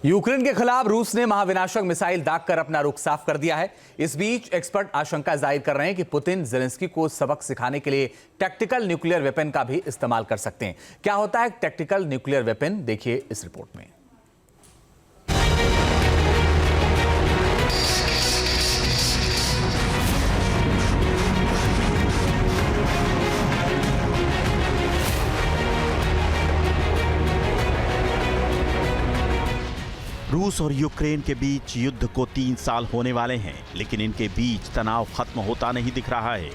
Ukraine के खिलाफ रूस ने महाविनाशक मिसाइल दागकर अपना रुख साफ कर दिया है। इस बीच एक्सपर्ट आशंका जाहिर कर रहे हैं कि पुतिन जेलेंस्की को सबक सिखाने के लिए टैक्टिकल न्यूक्लियर वेपन का भी इस्तेमाल कर सकते हैं। क्या होता है टैक्टिकल न्यूक्लियर वेपन, देखिए इस रिपोर्ट में। रूस और यूक्रेन के बीच युद्ध को 3 साल होने वाले हैं, लेकिन इनके बीच तनाव खत्म होता नहीं दिख रहा है।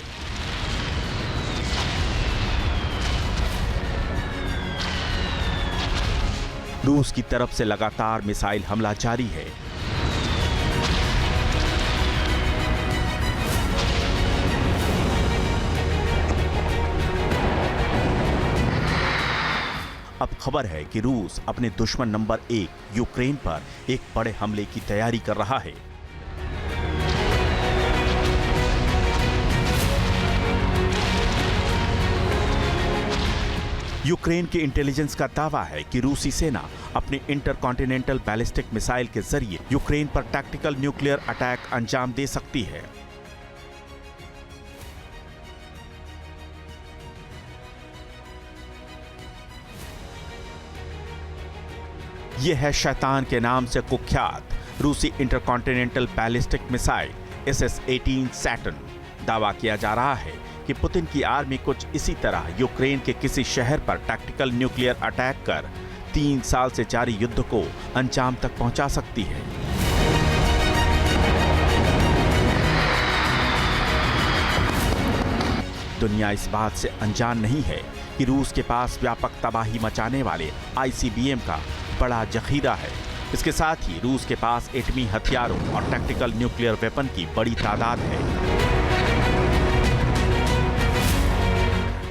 रूस की तरफ से लगातार मिसाइल हमला जारी है। अब खबर है कि रूस अपने दुश्मन नंबर 1 यूक्रेन पर एक बड़े हमले की तैयारी कर रहा है। यूक्रेन के इंटेलिजेंस का दावा है कि रूसी सेना अपने इंटरकॉन्टिनेंटल बैलिस्टिक मिसाइल के जरिए यूक्रेन पर टैक्टिकल न्यूक्लियर अटैक अंजाम दे सकती है। यह है शैतान के नाम से कुख्यात रूसी intercontinental ballistic missile SS-18 Saturn. दावा किया जा रहा है कि पुतिन की आर्मी कुछ इसी तरह यूक्रेन के किसी शहर पर टैक्टिकल न्यूक्लियर अटैक कर 3 साल से जारी युद्ध को अंजाम तक पहुंचा सकती है। दुनिया इस बात से अनजान नहीं है कि रूस के पास व्यापक तबाही मचाने वाले ICBM का बड़ा जखीरा है। इसके साथ ही रूस के पास एटमी हथियारों और टैक्टिकल न्यूक्लियर वेपन की बड़ी तादाद है।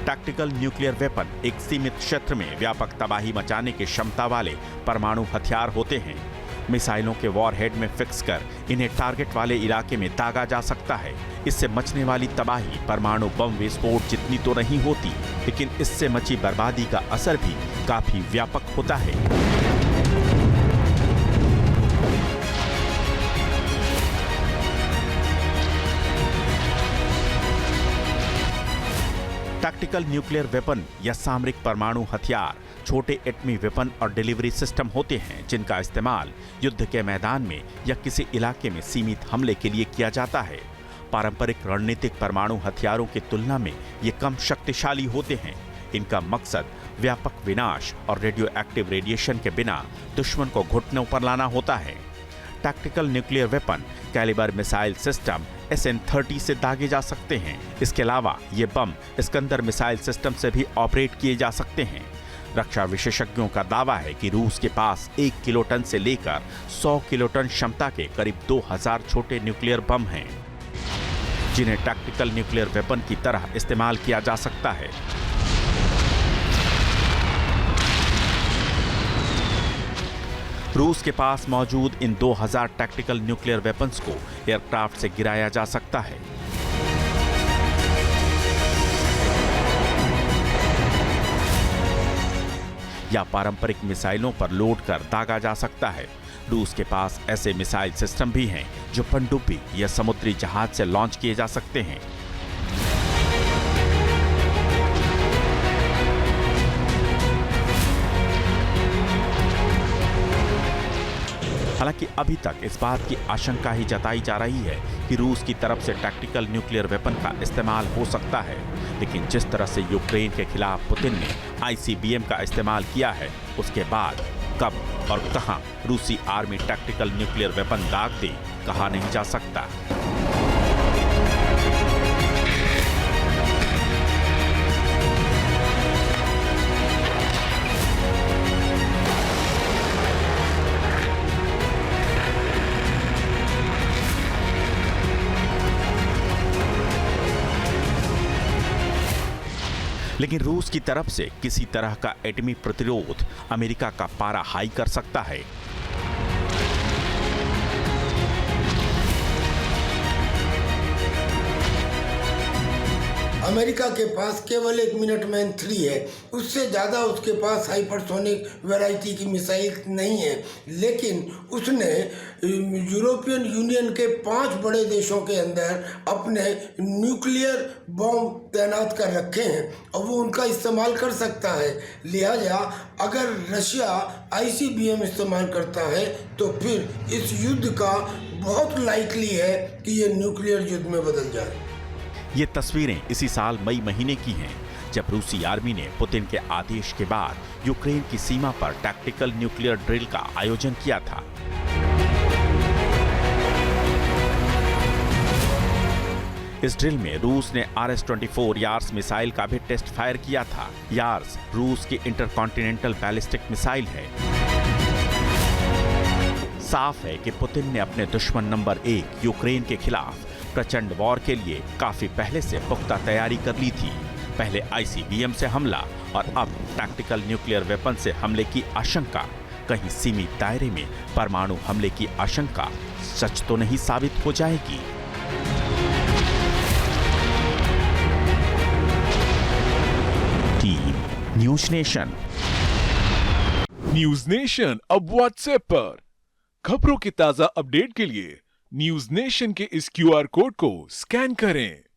टैक्टिकल न्यूक्लियर वेपन एक सीमित क्षेत्र में व्यापक तबाही मचाने की क्षमता वाले परमाणु हथियार होते हैं। मिसाइलों के वॉरहेड में फिक्स कर इन्हें टारगेट वाले इलाके में दागा जा सकता है। इससे मचने वाली तबाही परमाणु बम विस्फोट जितनी तो नहीं होती, लेकिन इससे मची बर्बादी का असर भी काफी व्यापक होता है। टैक्टिकल न्यूक्लियर वेपन या सामरिक परमाणु हथियार छोटे एटमी वेपन और डिलीवरी सिस्टम होते हैं, जिनका इस्तेमाल युद्ध के मैदान में या किसी इलाके में सीमित हमले के लिए किया जाता है। पारंपरिक रणनीतिक परमाणु हथियारों की तुलना में ये कम शक्तिशाली होते हैं। इनका मकसद व्यापक विनाश और रेडियो एक्टिव रेडिएशन के बिना दुश्मन को घुटनों पर लाना होता है। Tactical nuclear weapon Kalibr missile system SN-30 से दागे जा सकते हैं। इसके अलावा ये बम इस्कंदर मिसाइल सिस्टम से भी ऑपरेट किए जा सकते हैं। रक्षा विशेषज्ञों का दावा है कि रूस के पास 1 किलोटन से लेकर 100 किलोटन क्षमता के करीब 2000 छोटे न्यूक्लियर बम हैं, जिन्हें टैक्टिकल न्यूक्लियर वेपन की तरह इस्तेमाल किया जा सकता है। रूस के पास मौजूद इन 2000 टैक्टिकल न्यूक्लियर वेपन्स को एयरक्राफ्ट से गिराया जा सकता है। या पारंपरिक मिसाइलों पर लोड कर दागा जा सकता है। रूस के पास ऐसे मिसाइल सिस्टम भी हैं जो पनडुब्बी या समुद्री जहाज से लॉन्च किए जा सकते हैं। हालांकि अभी तक इस बात की आशंका ही जताई जा रही है कि रूस की तरफ से टैक्टिकल न्यूक्लियर वेपन का इस्तेमाल हो सकता है, लेकिन जिस तरह से यूक्रेन के खिलाफ पुतिन ने ICBM का इस्तेमाल किया है, उसके बाद कब और कहां रूसी आर्मी टैक्टिकल न्यूक्लियर वेपन दाग दे, कहा नहीं जा सकता। लेकिन रूस की तरफ से किसी तरह का एटमी प्रतिरोध अमेरिका का पारा हाई कर सकता है। अमेरिका के पास केवल एक मिनटमैन 3 है, उससे ज़्यादा उसके पास हाइपरसोनिक वैरायटी की मिसाइल नहीं है, लेकिन उसने यूरोपियन यूनियन के 5 बड़े देशों के अंदर अपने न्यूक्लियर बॉम्ब तैनात कर रखे हैं और वो उनका इस्तेमाल कर सकता है। लिहाजा अगर रशिया ICBM इस्तेमाल करता है तो फिर इस युद्ध का बहुत लाइकली है कि ये न्यूक्लियर युद्ध में बदल जाए। ये तस्वीरें इसी साल मई महीने की हैं, जब रूसी आर्मी ने पुतिन के आदेश के बाद यूक्रेन की सीमा पर टैक्टिकल न्यूक्लियर ड्रिल का आयोजन किया था। इस ड्रिल में रूस ने RS-24 यार्स मिसाइल का भी टेस्ट फायर किया था। यार्स रूस की इंटरकॉन्टिनेंटल बैलिस्टिक मिसाइल है। साफ है कि पुतिन ने अपने दुश्मन नंबर 1 यूक्रेन के खिलाफ प्रचंड वॉर के लिए काफी पहले से पुख्ता तैयारी कर ली थी। पहले ICBM से हमला और अब टैक्टिकल न्यूक्लियर वेपन से हमले की आशंका। कहीं सीमित दायरे में परमाणु हमले की आशंका सच तो नहीं साबित हो जाएगी। Team news nation. News nation अब व्हाट्सएप पर खबरों की ताजा अपडेट के लिए न्यूज नेशन के इस QR कोड को स्कैन करें।